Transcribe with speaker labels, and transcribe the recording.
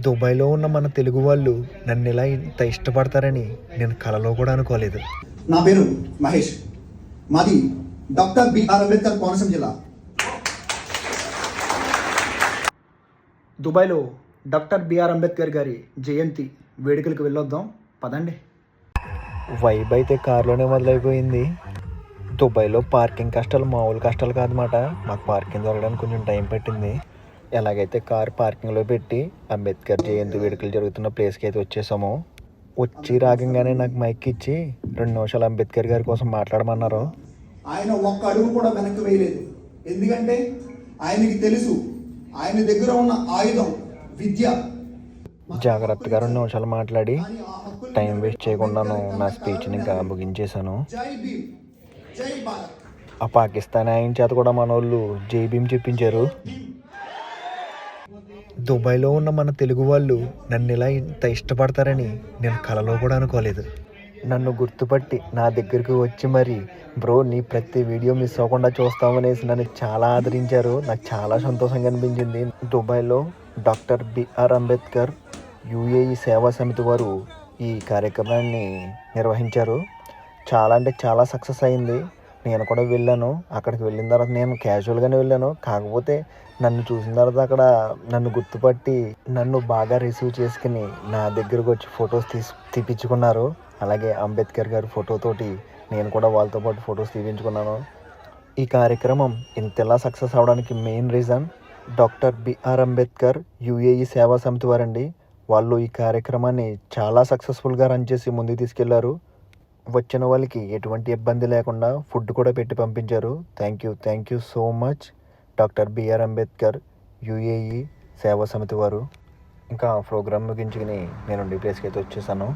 Speaker 1: దుబాయ్లో ఉన్న మన తెలుగు వాళ్ళు నన్ను ఇలా ఇంత ఇష్టపడతారని నేను కలలో కూడా అనుకోలేదు.
Speaker 2: నా పేరు మహేష్, మాది డాక్టర్ బిఆర్ అంబేద్కర్ కోనసీమ జిల్లా.
Speaker 3: దుబాయ్లో డాక్టర్ బిఆర్ అంబేద్కర్ గారి జయంతి వేడుకలకు వెళ్ళొద్దాం పదండి.
Speaker 1: వైబ్ అయితే కారులోనే మొదలైపోయింది. దుబాయ్లో పార్కింగ్ కష్టాలు మామూలు కష్టాలు కాదన్నమాట. మాకు పార్కింగ్ దొరకడానికి కొంచెం టైం పట్టింది. ఎలాగైతే కారు పార్కింగ్లో పెట్టి అంబేద్కర్ జయంతి వేడుకలు జరుగుతున్న ప్లేస్కి అయితే వచ్చేసాము. వచ్చి రాగంగానే నాకు మైక్ ఇచ్చి 2 నిమిషాలు అంబేద్కర్ గారి కోసం మాట్లాడమన్నారు.
Speaker 2: ఆయన ఒక్క అడుగు కూడా వెనక్కి వేయలేదు. ఎందుకంటే ఆయనకి తెలుసు ఆయన దగ్గర ఉన్న ఆయుధం విద్య.
Speaker 1: జాగ్రత్తగా 2 నిమిషాలు మాట్లాడి టైం వేస్ట్ చేయకుండాను నా స్పీచ్ని ఇంకా ముగించేశాను.
Speaker 2: జై భీమ్, జై భారత్.
Speaker 1: ఆ పాకిస్తాన్ ఆయన చేత కూడా మన వాళ్ళు జై భీమ్ చెప్పించారు. దుబాయ్లో ఉన్న మన తెలుగు వాళ్ళు నన్ను ఇలా ఇంత ఇష్టపడతారని నేను కలలో కూడా అనుకోలేదు. నన్ను గుర్తుపట్టి నా దగ్గరికి వచ్చి మరి బ్రో నీ ప్రతి వీడియో మిస్ అవ్వకుండా చూస్తామనేసి నన్ను చాలా ఆదరించారు. నాకు చాలా సంతోషంగా అనిపించింది. దుబాయ్లో doctor B R Ambedkar UAE Seva Samiti వారు ఈ కార్యక్రమాన్ని నిర్వహించారు. చాలా అంటే చాలా సక్సెస్ అయింది. నేను కూడా వెళ్ళాను. అక్కడికి వెళ్ళిన తర్వాత నేను క్యాజువల్గానే వెళ్ళాను. కాకపోతే నన్ను చూసిన తర్వాత అక్కడ నన్ను గుర్తుపట్టి నన్ను బాగా రిసీవ్ చేసుకుని నా దగ్గరకు వచ్చి ఫొటోస్ తీపించుకున్నారు. అలాగే అంబేద్కర్ గారి ఫోటోతోటి నేను కూడా వాళ్ళతో పాటు ఫొటోస్ తీపించుకున్నాను. ఈ కార్యక్రమం ఇంతలా సక్సెస్ అవడానికి main reason doctor B R Ambedkar UAE Seva Samiti వారండి. వాళ్ళు ఈ కార్యక్రమాన్ని చాలా సక్సెస్ఫుల్గా రన్ చేసి ముందుకు తీసుకెళ్లారు. వచ్చిన వాళ్ళకి ఎటువంటి ఇబ్బంది లేకుండా ఫుడ్ కూడా పెట్టి పంపించారు. Thank you so much doctor B R Ambedkar UAE Seva Samiti వారు. ఇంకా ప్రోగ్రామ్ ముగించుకుని నేను ప్లేస్కి అయితే వచ్చేసాను.